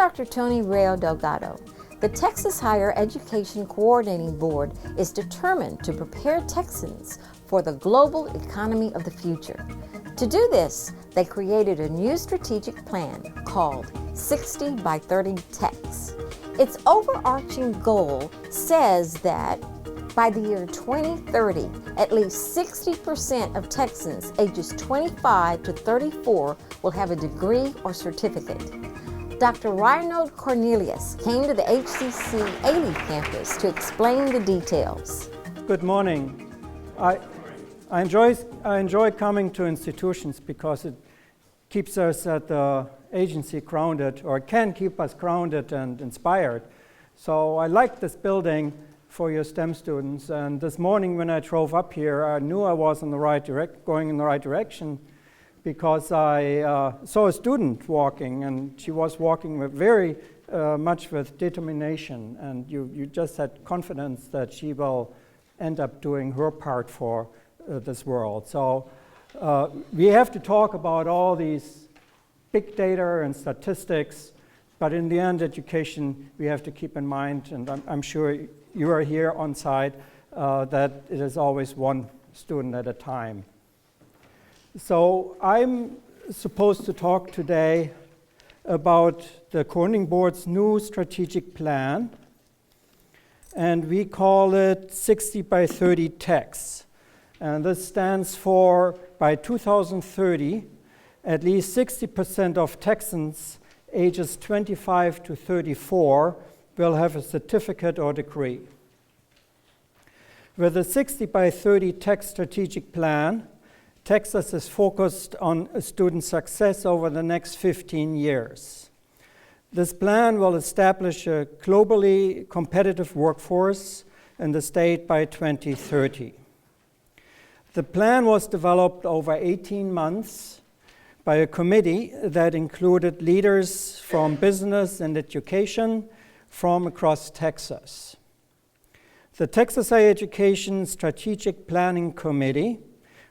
Dr. Tony Rayo Delgado. The Texas Higher Education Coordinating Board is determined to prepare Texans for the global economy of the future. To do this, they created a new strategic plan called 60x30TX. Its overarching goal says that by the year 2030, at least 60% of Texans ages 25 to 34 will have a degree or certificate. Dr. Reynold Cornelius came to the HCC 80 campus to explain the details. Good morning. I enjoy coming to institutions because it keeps us at the agency grounded, or can keep us grounded and inspired. So I like this building for your STEM students, and this morning when I drove up here, I knew I was in the going in the right direction, because I saw a student walking, and she was walking with very much with determination, and you just had confidence that she will end up doing her part for this world. So we have to talk about all these big data and statistics, but in the end, education we have to keep in mind, and I'm sure you are here on site, that it is always one student at a time. So I'm supposed to talk today about the Coordinating Board's new strategic plan, and we call it 60x30TX. And this stands for, by 2030, at least 60% of Texans ages 25 to 34 will have a certificate or degree. With the 60x30TX strategic plan, Texas is focused on student success over the next 15 years. This plan will establish a globally competitive workforce in the state by 2030. The plan was developed over 18 months by a committee that included leaders from business and education from across Texas. The Texas Higher Education Strategic Planning Committee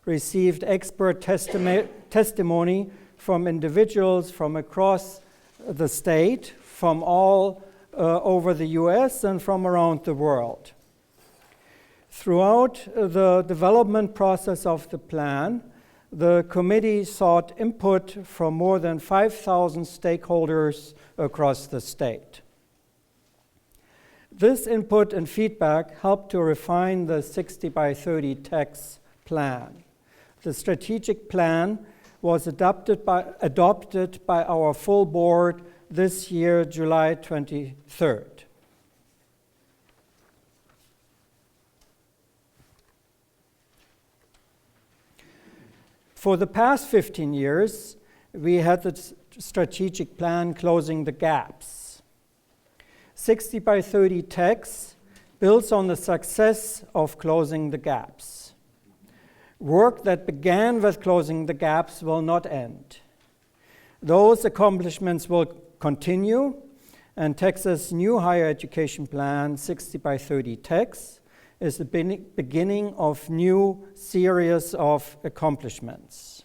received expert testimony from individuals from across the state, from all over the US and from around the world. Throughout the development process of the plan, the committee sought input from more than 5,000 stakeholders across the state. This input and feedback helped to refine the 60x30TX plan. The strategic plan was adopted by our full board this year, July 23rd. For the past 15 years, we had the strategic plan closing the gaps. 60x30TX builds on the success of closing the gaps. Work that began with closing the gaps will not end. Those accomplishments will continue, and Texas' new higher education plan, 60x30TX, is the beginning of new series of accomplishments.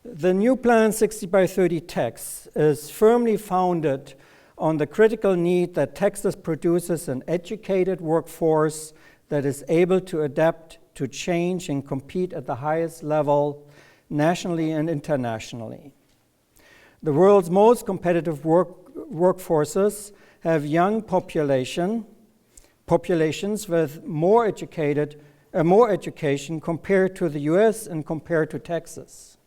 The new plan, 60x30TX, is firmly founded on the critical need that Texas produces an educated workforce that is able to adapt to change and compete at the highest level, nationally and internationally. The world's most competitive workforces have young populations with more education compared to the US and compared to Texas.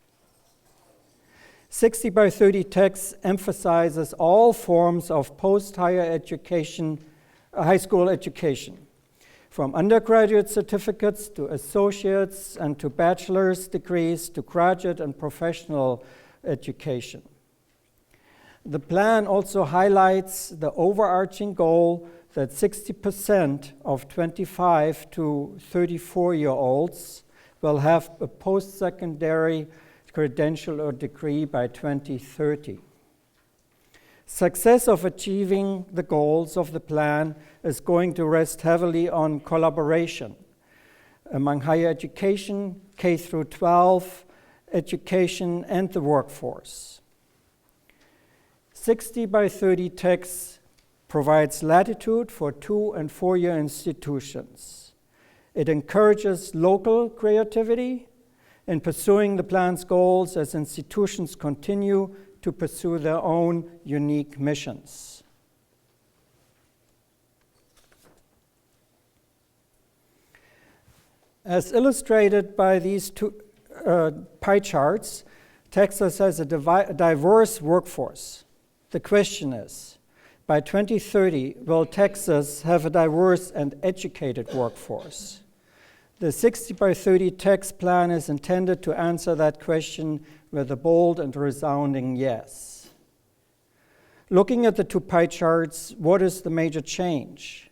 60x30TX emphasizes all forms of post-higher education, high school education, from undergraduate certificates to associates and to bachelor's degrees to graduate and professional education. The plan also highlights the overarching goal that 60% of 25 to 34-year-olds will have a post-secondary credential or degree by 2030. Success of achieving the goals of the plan is going to rest heavily on collaboration among higher education, K through 12, education, and the workforce. 60x30TX provides latitude for 2- and 4-year institutions. It encourages local creativity in pursuing the plan's goals as institutions continue to pursue their own unique missions. As illustrated by these two pie charts, Texas has a diverse workforce. The question is, by 2030, will Texas have a diverse and educated workforce? The 60x30TX plan is intended to answer that question with a bold and resounding yes. Looking at the two pie charts, what is the major change?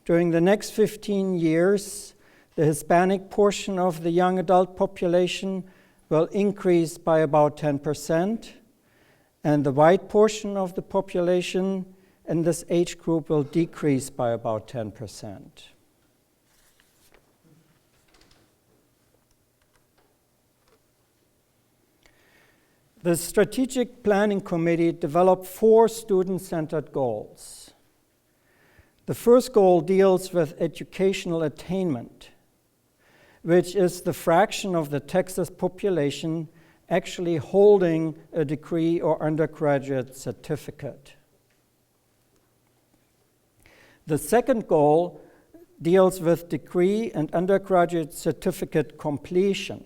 During the next 15 years, the Hispanic portion of the young adult population will increase by about 10%, and the white portion of the population in this age group will decrease by about 10%. The Strategic Planning Committee developed 4 student-centered goals. The first goal deals with educational attainment, which is the fraction of the Texas population actually holding a degree or undergraduate certificate. The second goal deals with degree and undergraduate certificate completion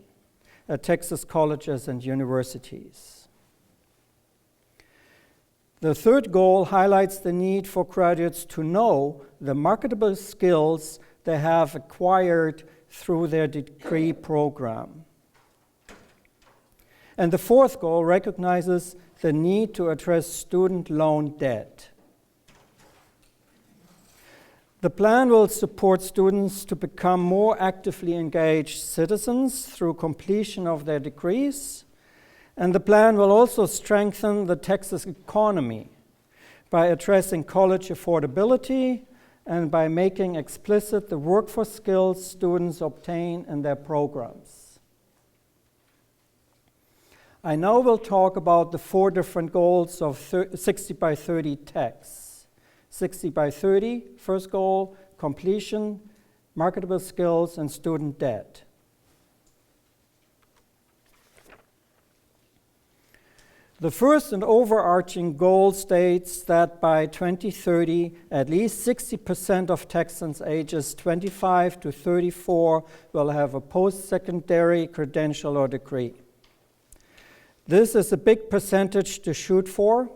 at Texas colleges and universities. The third goal highlights the need for graduates to know the marketable skills they have acquired through their degree program. And the fourth goal recognizes the need to address student loan debt. The plan will support students to become more actively engaged citizens through completion of their degrees, and the plan will also strengthen the Texas economy by addressing college affordability and by making explicit the workforce skills students obtain in their programs. I now will talk about the 4 different goals of 60x30TX. 60x30, first goal, completion, marketable skills, and student debt. The first and overarching goal states that by 2030, at least 60% of Texans ages 25 to 34 will have a post-secondary credential or degree. This is a big percentage to shoot for,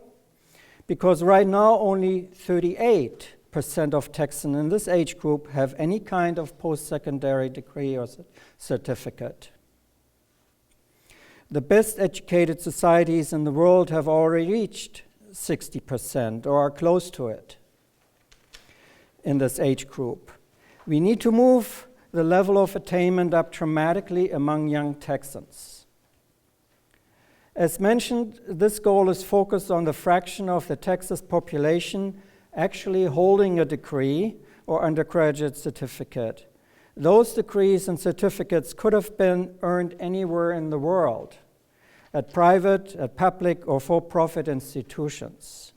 because right now only 38% of Texans in this age group have any kind of post-secondary degree or certificate. The best educated societies in the world have already reached 60% or are close to it in this age group. We need to move the level of attainment up dramatically among young Texans. As mentioned, this goal is focused on the fraction of the Texas population actually holding a degree or undergraduate certificate. Those degrees and certificates could have been earned anywhere in the world, at private, at public, or for-profit institutions.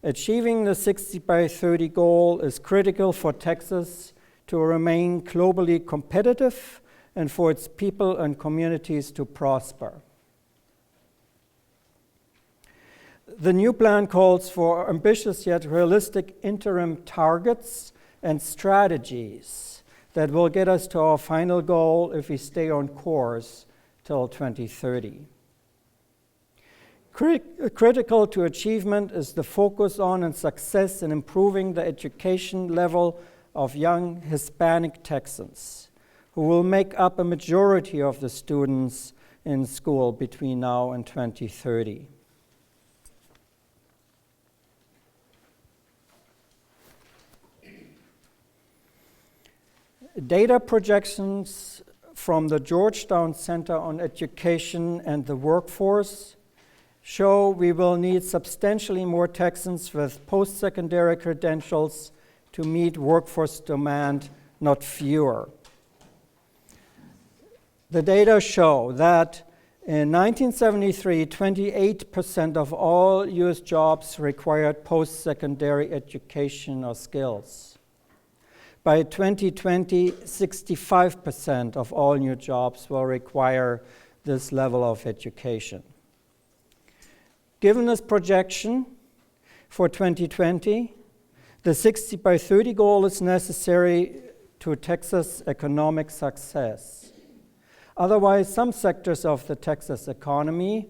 Achieving the 60x30 goal is critical for Texas to remain globally competitive and for its people and communities to prosper. The new plan calls for ambitious yet realistic interim targets and strategies that will get us to our final goal if we stay on course till 2030. Critical to achievement is the focus on and success in improving the education level of young Hispanic Texans, who will make up a majority of the students in school between now and 2030. Data projections from the Georgetown Center on Education and the Workforce show we will need substantially more Texans with post-secondary credentials to meet workforce demand, not fewer. The data show that in 1973, 28% of all US jobs required post-secondary education or skills. By 2020, 65% of all new jobs will require this level of education. Given this projection for 2020, the 60 by 30 goal is necessary to Texas economic success. Otherwise, some sectors of the Texas economy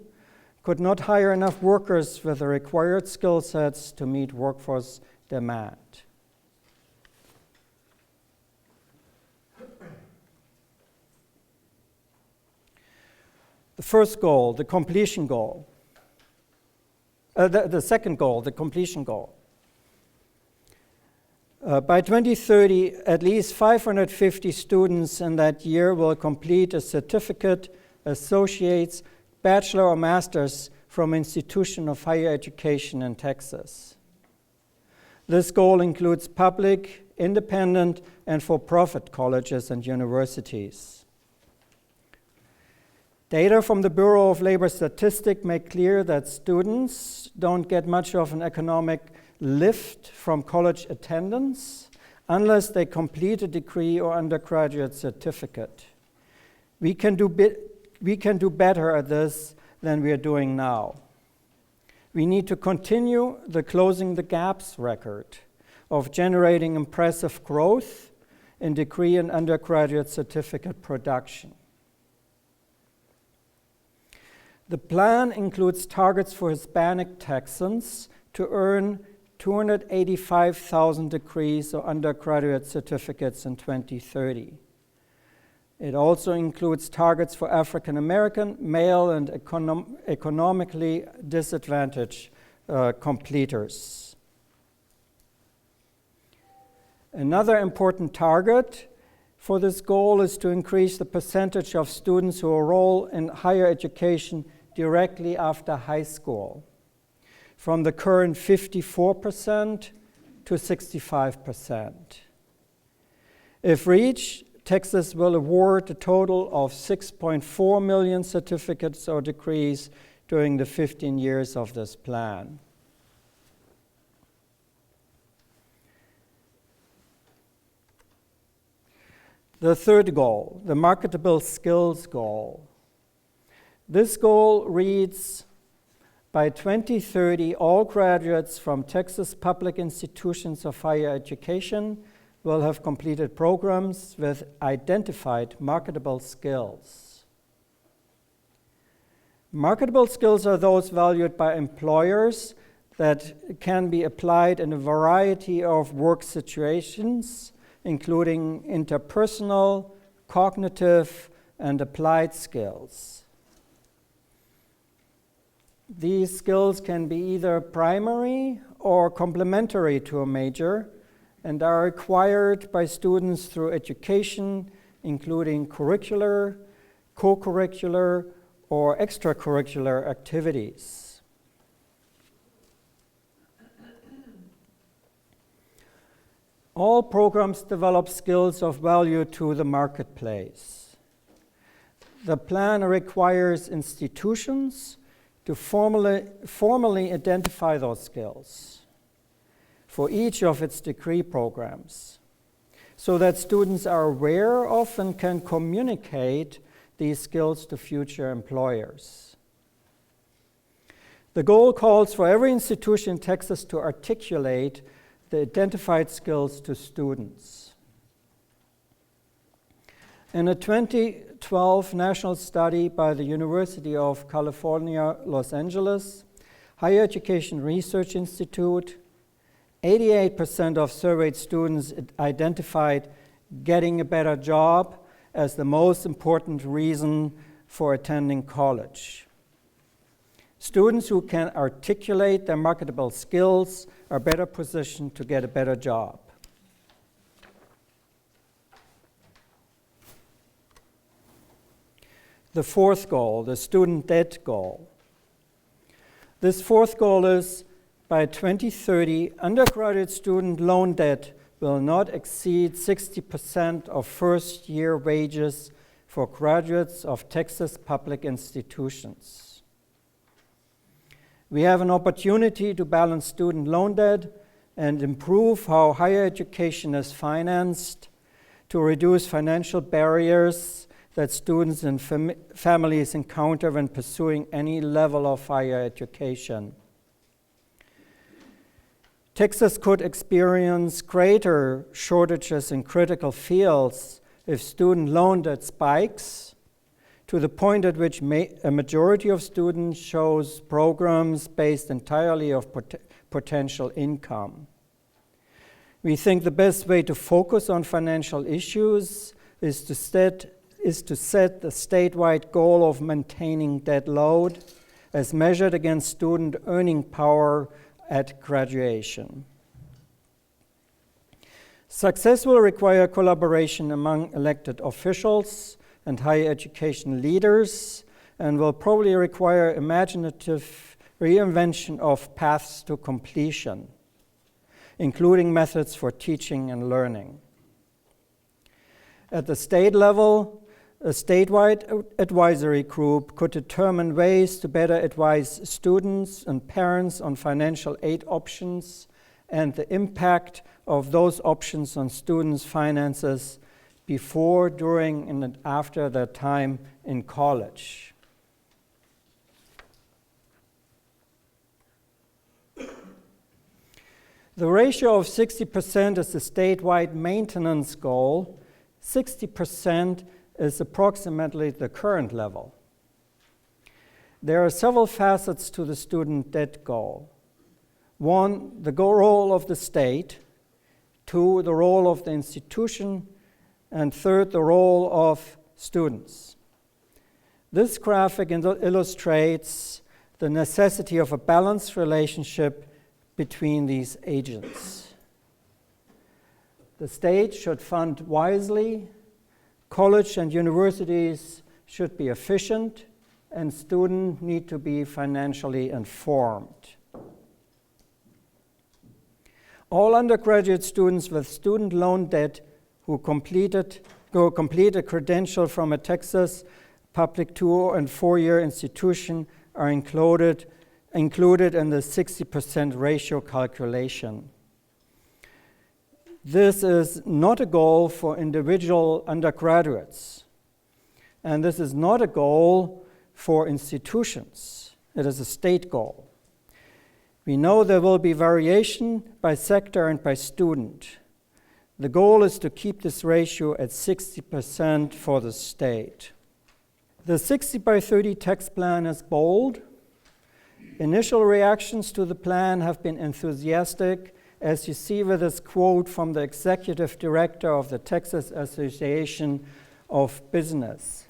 could not hire enough workers with the required skill sets to meet workforce demand. The first goal, the completion goal. The second goal, the completion goal. By 2030, at least 550 students in that year will complete a certificate, associate's, bachelor or master's from institution of higher education in Texas. This goal includes public, independent, and for-profit colleges and universities. Data from the Bureau of Labor Statistics make clear that students don't get much of an economic lift from college attendance unless they complete a degree or undergraduate certificate. We can do better at this than we are doing now. We need to continue the Closing the Gaps record of generating impressive growth in degree and undergraduate certificate production. The plan includes targets for Hispanic Texans to earn 285,000 degrees or undergraduate certificates in 2030. It also includes targets for African American, male, and economically disadvantaged completers. Another important target for this goal is to increase the percentage of students who enroll in higher education directly after high school, from the current 54% to 65%. If reached, Texas will award a total of 6.4 million certificates or degrees during the 15 years of this plan. The third goal, the marketable skills goal. This goal reads, by 2030, all graduates from Texas public institutions of higher education will have completed programs with identified marketable skills. Marketable skills are those valued by employers that can be applied in a variety of work situations, including interpersonal, cognitive, and applied skills. These skills can be either primary or complementary to a major and are acquired by students through education, including curricular, co-curricular, or extracurricular activities. All programs develop skills of value to the marketplace. The plan requires institutions to formally identify those skills for each of its degree programs so that students are aware of and can communicate these skills to future employers. The goal calls for every institution in Texas to articulate the identified skills to students. In a 2012 national study by the University of California, Los Angeles, Higher Education Research Institute, 88% of surveyed students identified getting a better job as the most important reason for attending college. Students who can articulate their marketable skills are better positioned to get a better job. The fourth goal, the student debt goal. This fourth goal is, by 2030, undergraduate student loan debt will not exceed 60% of first-year wages for graduates of Texas public institutions. We have an opportunity to balance student loan debt and improve how higher education is financed, to reduce financial barriers that students and families encounter when pursuing any level of higher education. Texas could experience greater shortages in critical fields if student loan debt spikes to the point at which a majority of students chose programs based entirely on potential income. We think the best way to focus on financial issues is to set the statewide goal of maintaining debt load as measured against student earning power at graduation. Success will require collaboration among elected officials and higher education leaders, and will probably require imaginative reinvention of paths to completion, including methods for teaching and learning. At the state level, a statewide advisory group could determine ways to better advise students and parents on financial aid options and the impact of those options on students' finances before, during, and after their time in college. The ratio of 60% is the statewide maintenance goal. 60% is approximately the current level. There are several facets to the student debt goal. One, the role of the state. Two, the role of the institution. And third, the role of students. This graphic illustrates the necessity of a balanced relationship between these agents. The state should fund wisely, college and universities should be efficient, and students need to be financially informed. All undergraduate students with student loan debt who complete a credential from a Texas public 2- and 4-year institution are included in the 60% ratio calculation. This is not a goal for individual undergraduates, and this is not a goal for institutions. It is a state goal. We know there will be variation by sector and by student. The goal is to keep this ratio at 60% for the state. The 60x30 tax plan is bold. Initial reactions to the plan have been enthusiastic, as you see with this quote from the executive director of the Texas Association of Business,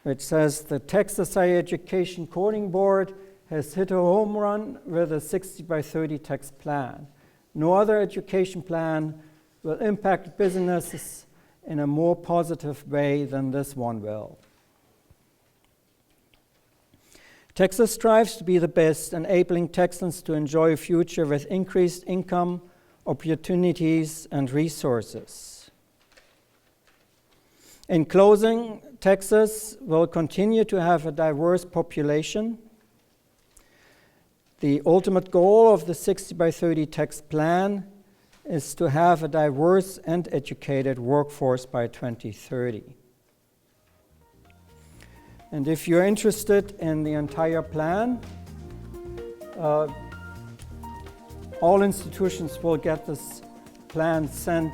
which says, "The Texas Higher Education Coding Board has hit a home run with the 60x30 tax plan. No other education plan will impact businesses in a more positive way than this one will." Texas strives to be the best, enabling Texans to enjoy a future with increased income, opportunities, and resources. In closing, Texas will continue to have a diverse population. The ultimate goal of the 60x30 tax plan is to have a diverse and educated workforce by 2030. And if you're interested in the entire plan, all institutions will get this plan sent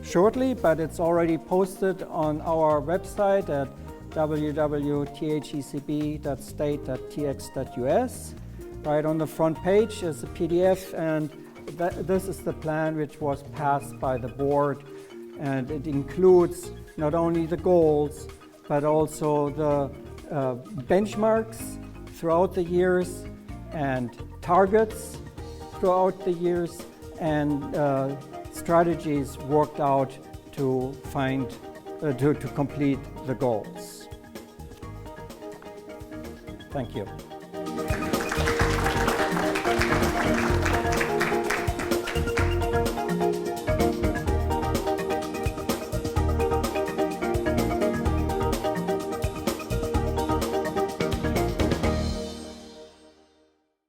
shortly, but it's already posted on our website at www.thecb.state.tx.us. Right on the front page is a PDF, and this is the plan which was passed by the board, and it includes not only the goals, but also the benchmarks throughout the years and targets throughout the years, and strategies worked out to complete the goals. Thank you.